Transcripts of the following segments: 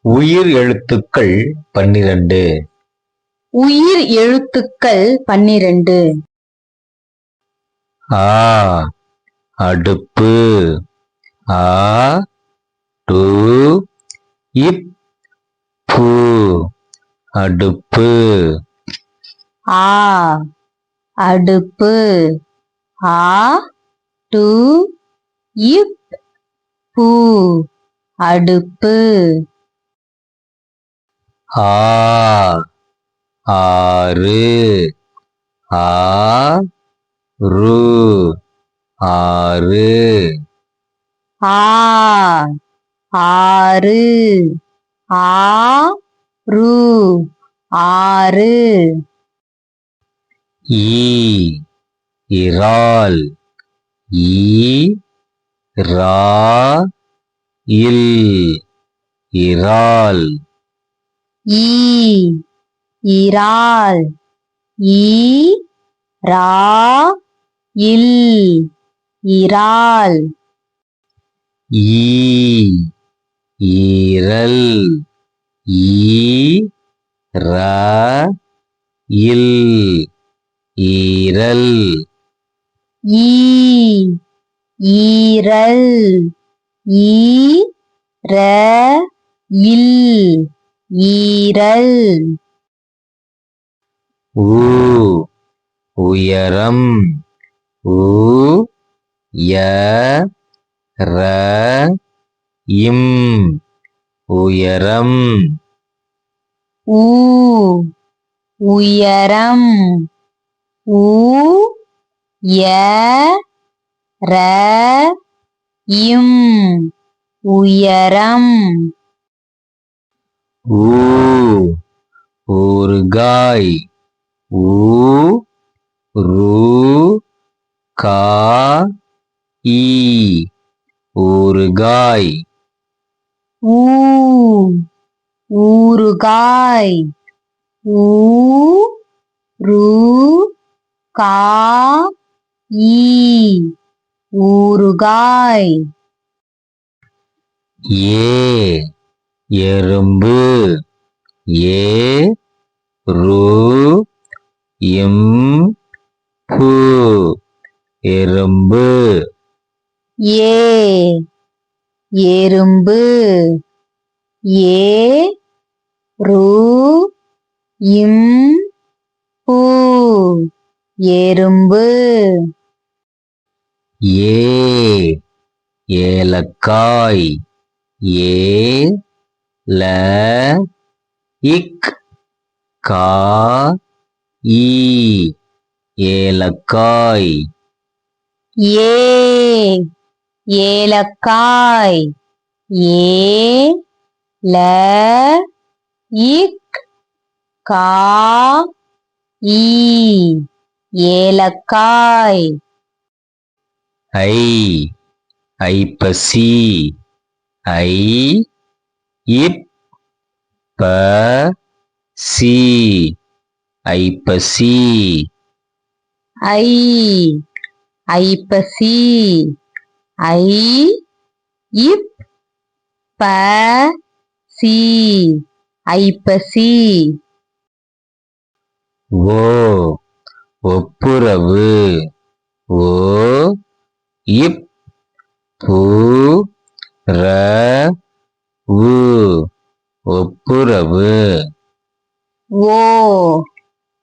உயிர் எழுத்துக்கள் 12. உயிர் எழுத்துக்கள் 12. ஆ அடுப்பு, ஆ டு இப் பு அடுப்பு, ஆ அடுப்பு, ஆ டு இப் பு அடுப்பு, ஆ ஆறு, ஆ ரு ஆறு, ஆ ஆறு, ஆ ரு ஆறு, ஈ இறால், ஈ ரா இல் இறால், ஈ இறால், ஈ ரா இல் இறால், ஈ ஈரல், ஈ ர இல் ஈரல், ஈ ஈரல், ஈ ர இல் ஈரல், ஊ உயரம், ஊ ய ர இம் உயரம், ஊ உயரம், ஊ ய ர இம் உயரம், ஊ ஊறுகாய், ஊ ரு கா இ ஊறுகாய், ஊ ஊறுகாய், ஊ ரு கா இ ஊறுகாய், ஏ எறும்பு, ஏ ரு இம் பு எறும்பு, ஏ எறும்பு, ஏ ரு இம் பு எறும்பு, ஏ ஏலக்காய், ஏ ல இக் கா இ ஏலக்காய், ஏ ஏலக்காய், ஏ ல இக் கா இ ஏலக்காய், ஐ ஐப்பசி, ஐ இப் ப சி ஐப்பசி, ஐ ஐப்பசி, ஐ இப் ப சி ஐப்பசி, ஓ ஒப்புரவு, ஓ இப் பு ர உ ஒப்புரவு, ஓ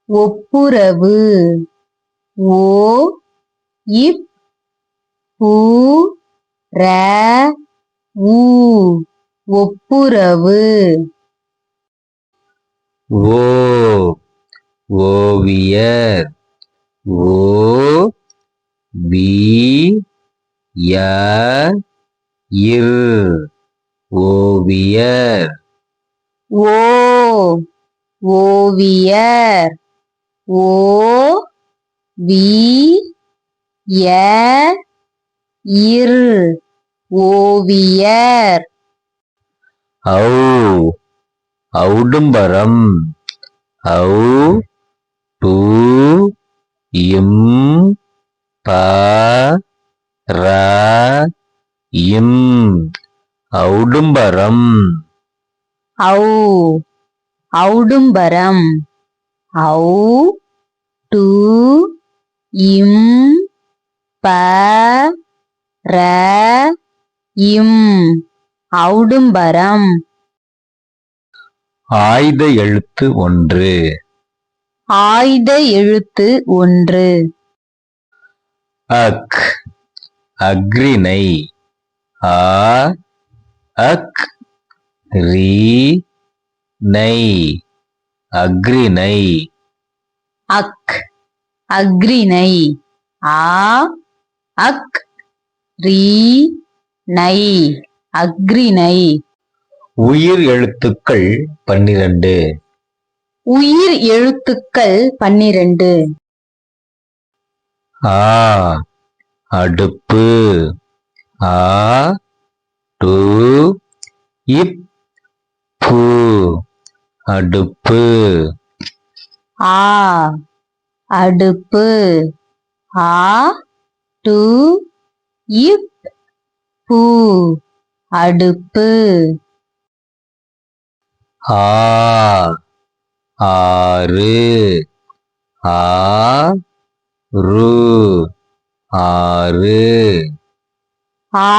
ஒப்புரவு, ஓ இப் பு ர உ ஒப்புரவு, ஓ ஓவியர், ஓ வி ய இர் ஓவியர், ஓ ஓவியர், ஓ வி ய இர் ஓவியர், ஔ ஔடும்பரம், ஔ டு இம் ப ர இம் ஔடும்பரம், ஔ ஔடும்பரம் ஔ டு இம் ப ர இம் ஔடும்பரம் ஆய்த எழுத்து ஒன்று ஆய்த எழுத்து ஒன்று அக் அக்ரிணை ஆ அக் ரி நை அக்ரிணை அக் அக்ரிணை ஆ அக் ரி நை அக்ரிணை உயிர் எழுத்துக்கள் 12 உயிர் எழுத்துக்கள் 12 ஆ அடுப்பு ஆ டு இப் பு அடுப்பு ஆ அடுப்பு ஆ டு இப் பு அடுப்பு ஆ ஆறு ஆ ரு ஆறு ஆ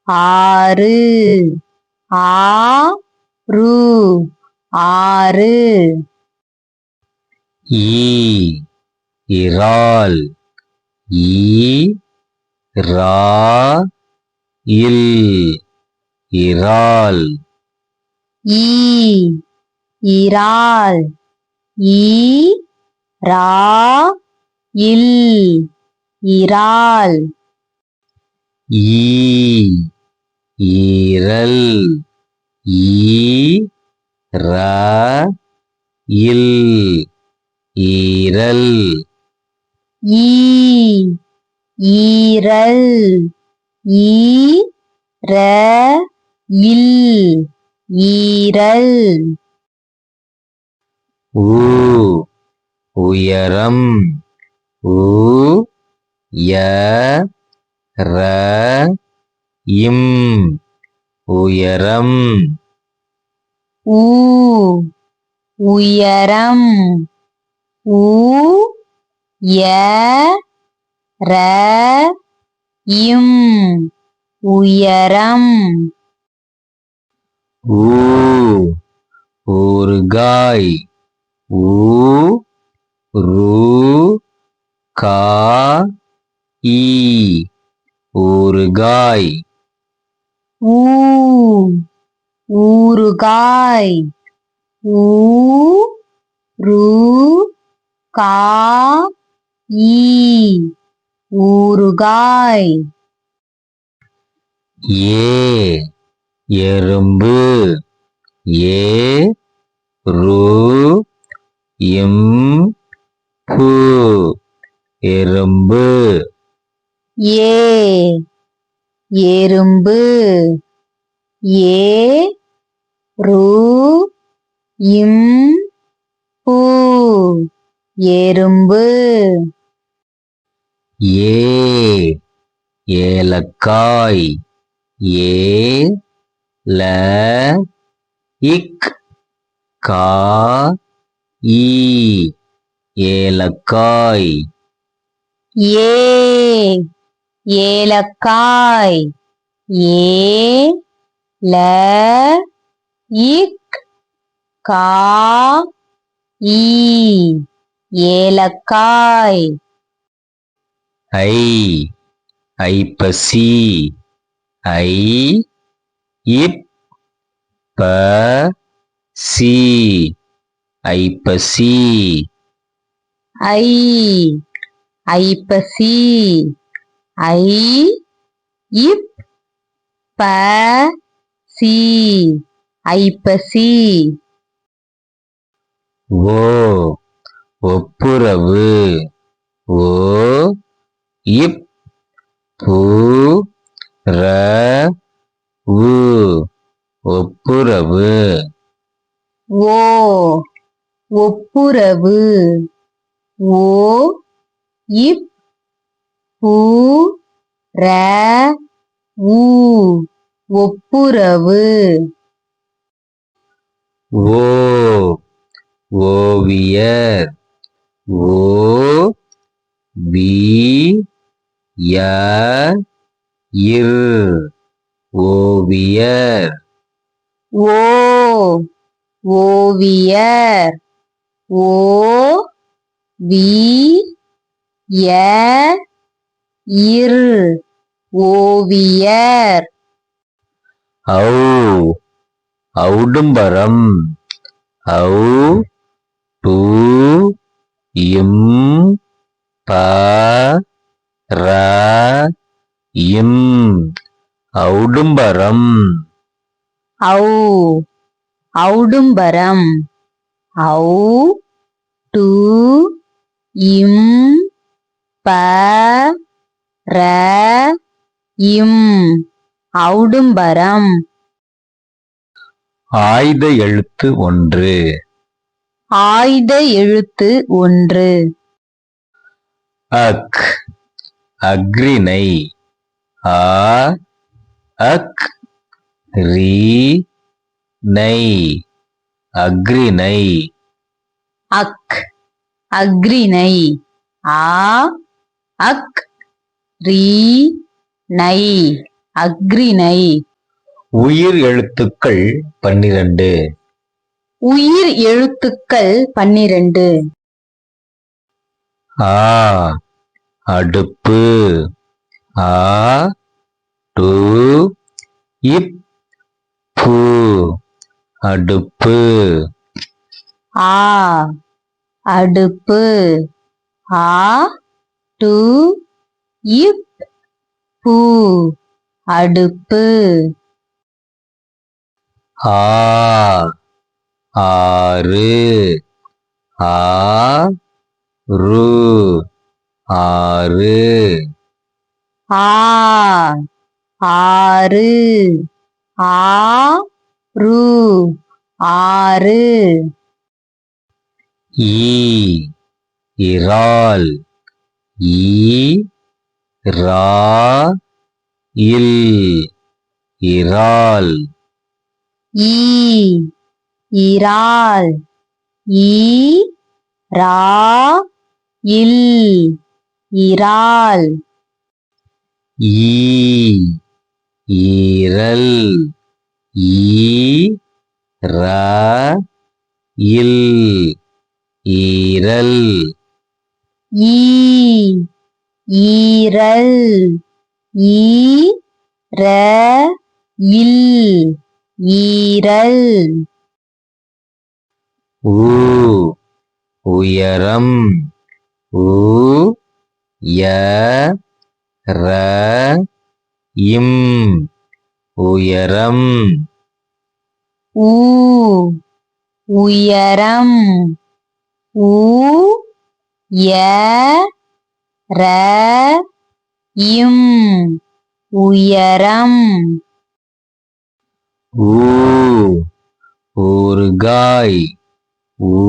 ஆறு ஆ ரு ஆறு ஈ இறால் ஈ ரா இல் இறால் ஈ இறால் ஈ ரா இல் இறால் ஈ ஈரல் ஈ ர இல் ஈரல் ஈ ஈரல் ஈ ர இல் ஈரல் ஊ உயரம் ஊ ய ர இம் உயரம் ஊ உயரம் ஊ ய ர இம் உயரம் ஊ ஊறுகாய் ஊ ரு கா இ ஊறுகாய் ஊ ஊறுகாய் ஊ ரு கா இ ஊறுகாய் ஏ எறும்பு ஏ ரு இம் பு எறும்பு ஏ எறும்பு ஏ ரு இம் பு எறும்பு ஏ ஏலக்காய் ஏ ல இக் கா இ ஏலக்காய் ஏ ஏலக்காய் ஏ ல இக் கா இ ஏலக்காய் ஐ ஐப்பசி ஐ இப் ப சி ஐப்பசி ஐ ஐப்பசி ஐ இப் ப சி ஐப்பசி ஓ ஒப்புரவு ஓ இப் பு ர உ ஒப்புரவு ஓ ஒப்புரவு ஓ இப் பு ர உ ஒப்புரவு ஓ ஓவியர். ஓ வி ய இர் ஓவியர். ஓ ஓவியர். ஓ வி ய இர் ஓவியர். ஔ ஔடும்பரம். ஔ டு இம் ப ர இம் ஔடும்பரம். ஔ ஔடும்பரம். ஔ டு இம் ப ர இம் ஔடும்பரம். ஆய்த எழுத்து ஒன்று. ஆய்த எழுத்து ஒன்று. அக் அக்ரிணை. ஆ அக் ரி நை அக்ரிணை. அக் அக்ரிணை. ஆ அக் ரி நை அக்ரிணை. உயிர் எழுத்துக்கள் 12. உயிர் எழுத்துக்கள் 12. ஆ அடுப்பு. ஆ டு இப் பு அடுப்பு. ஆ அடுப்பு. ஆ டு இப் பு அடுப்பு. ஆ ஆறு. ஆ ரு ஆறு. ஆ ஆறு. ஆ ரு ஆறு. ஈ இறால். ஈ ரா இல் இறால். ஈ இறால். ஈ ரா இல் இறால். ஈ ஈரல். ஈ ர இல் ஈரல். ஈ ஈரல். ஈ ர இல் ஈரல். ஊ உயரம். ஊ ய ர இம் உயரம். ஊ உயரம். ஊ ய ர இம் உயரம். ஊ ஊறுகாய். ஊ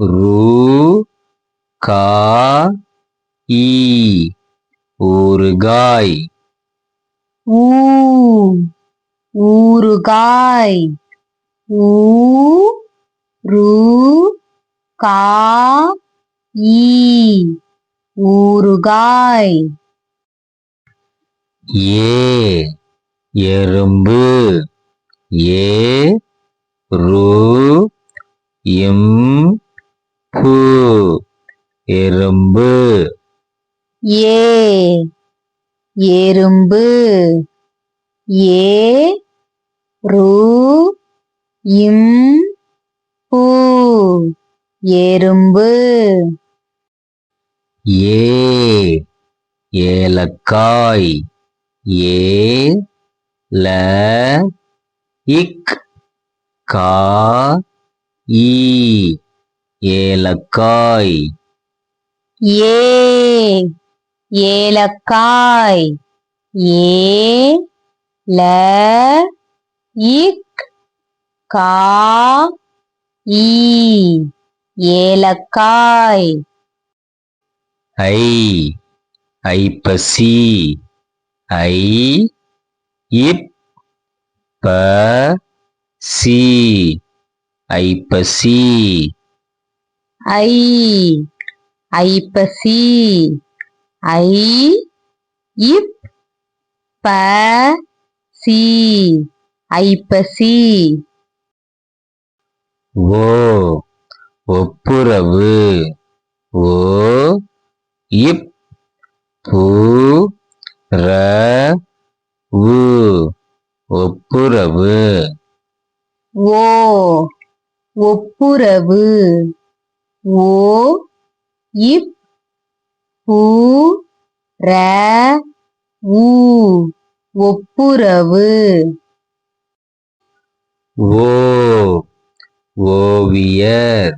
ரு கா இ ஊறுகாய். ஊ ஊறுகாய். ஊ ரு கா இ ஊறுகாய். ஏ எறும்பு. ஏ ரு இம் பு எறும்பு. ஏ எறும்பு. ஏ ரு இம் பு எறும்பு. ஏ ஏலக்காய். ஏ ல இக் கா இ ஏலக்காய். ஏ ஏலக்காய். ஏ ல இக் கா இ ஏலக்காய். ஐ ஐப்பசி. ஐ இப் ப சி ஐப்பசி ஐ ஐப்பசி ஐ இப் ப சி ஐப்பசி ஓ ஒப்புரவு ஓ இப் பு ர உ ஒப்புரவு ஓ ஒப்புரவு ஓ இப் பு ர உ ஒப்புரவு ஓ ஓவியர்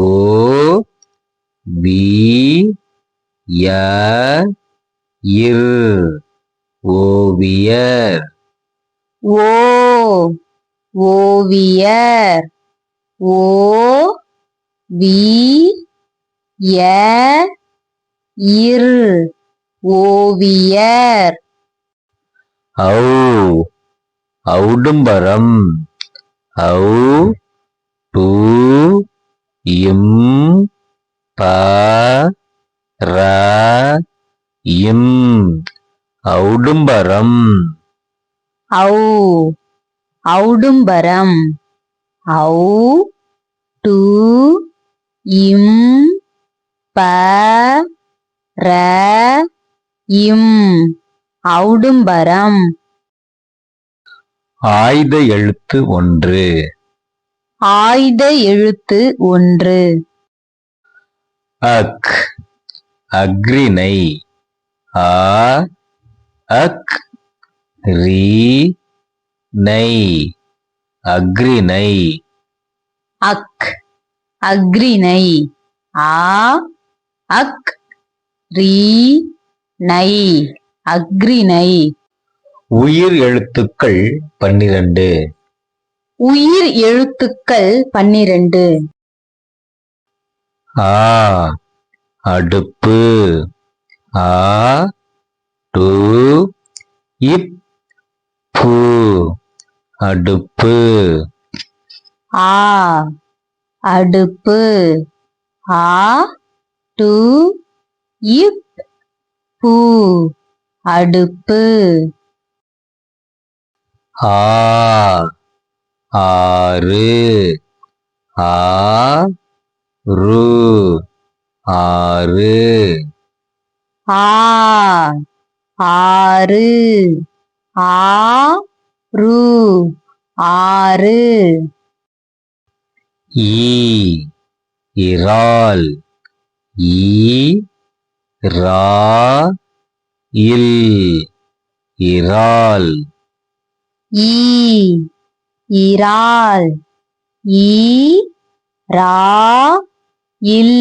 ஓ வி ய இர் ஓவியர் ஓ ஓவியர் ஓ வி ய இர் ஓவியர் ஔ ஔடும்பரம் ஔ டு இம் ப ர இம் ஔடும்பரம் ஔ ஔடும்பரம் ஔ டு இம் ப ர இம் ஔடும்பரம் ஆய்த எழுத்து ஒன்று ஆய்த எழுத்து ஒன்று அக் அக்ரிணை ஆ அக் ரி நை அக்ரிணை அக் அக்ரிணை ஆ அக் ரி நை அக்ரிணை உயிர் எழுத்துக்கள் 12 உயிர் எழுத்துக்கள் 12 ஆ அடுப்பு ஆ டு இப் பு அடுப்பு ஆ அடுப்பு ஆ டு இப் பு அடுப்பு ஆ ஆறு ஆ ரு ஆறு ஆ ஆறு ஆ ரு ஆறு ஈ இறால் ஈ ரா இல் இறால் ஈ இறால் ஈ ரா இல்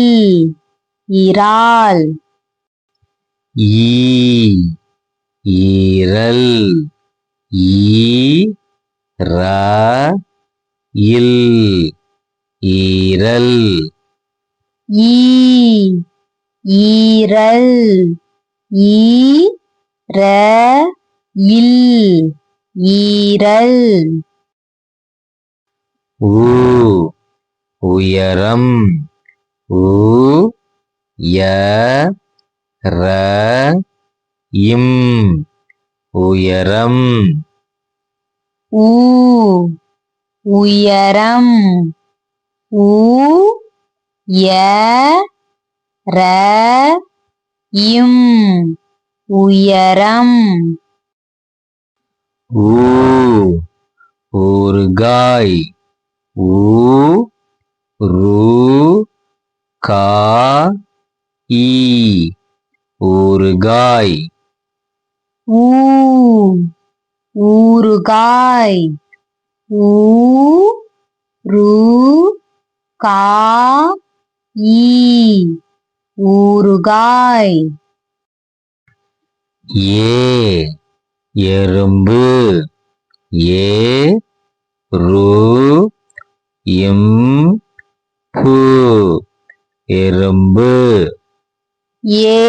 இறால் ஈ ஈரல் ஈ ரா இல் ஈரல் ஈ ஈரல் ஈ ர இல் ஈரல் ஊ உயரம் ஊ ய ர இம் உயரம் ஊ உயரம் ஊ ய ர இம் உயரம் ஊ ஊறுகாய் ஊ ரு கா இ ஊறுகாய் ஊ ஊறுகாய் ஊ ரு கா இ ஊறுகாய் ஏ எறும்பு ஏ ரு இம் பு எறும்பு ஏ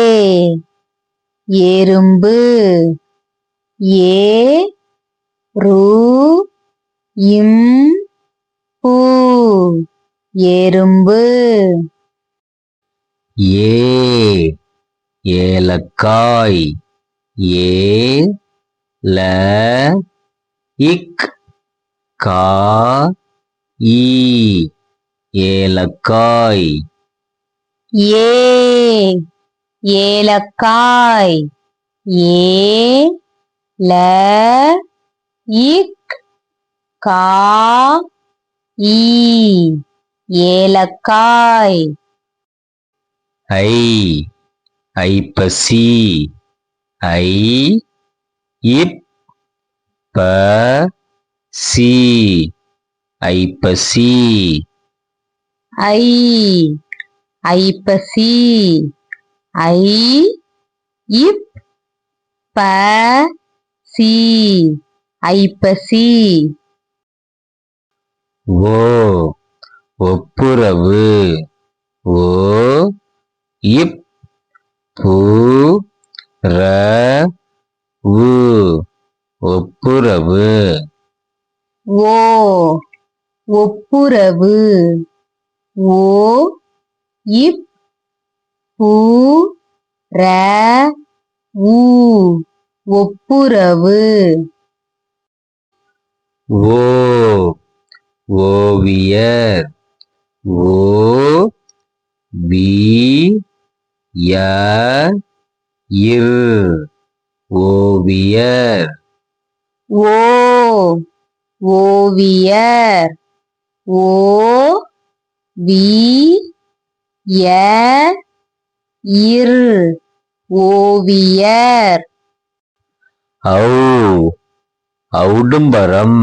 எறும்பு ஏ ரு இம் பூ எறும்பு. ஏ ஏலக்காய். ஏ ல இக் கா ஈ ஏலக்காய். ஏ ஏலக்காய். ஏ ல இக் கா ஈ ஏலக்காய். ஐ ஐப்பசி. ஐ இப் ப சி ஐப்பசி. ஐ ஐப்பசி. ஐ இப் ப சி ஐப்பசி. ஓ ஒப்புரவு. ஓ இப் பு ர உ ஒப்புரவு. ஓ ஒப்புரவு. ஓ இப் பு ர உ ஒப்புரவு. ஓ ஓவியர். ஓ வி ய இர் ஓவியர். ஓ ஓவியர். ஓ வி ய இர் ஓவியர். ஔ ஔடும்பரம்.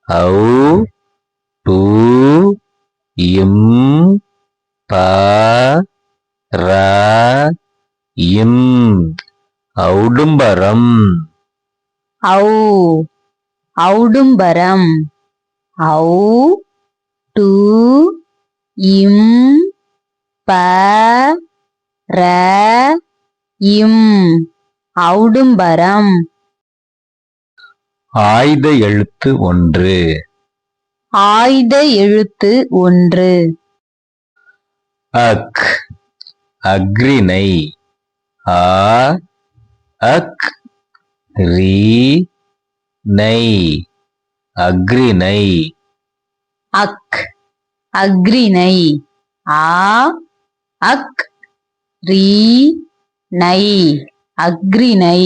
ஔ டு இம் ப ர இம் ஔடும்பரம். ஔ ஔடும்பரம். ஔ டு இம் ப ர இம் ஔடும்பரம். ஆய்த எழுத்து ஒன்று. ஆய்த எழுத்து ஒன்று. அக் அக்ரிணை. ஆ அக் ரி நை அக்ரிணை. அக் அக்ரிணை. ஆ அக் ரி நை அக்ரிணை.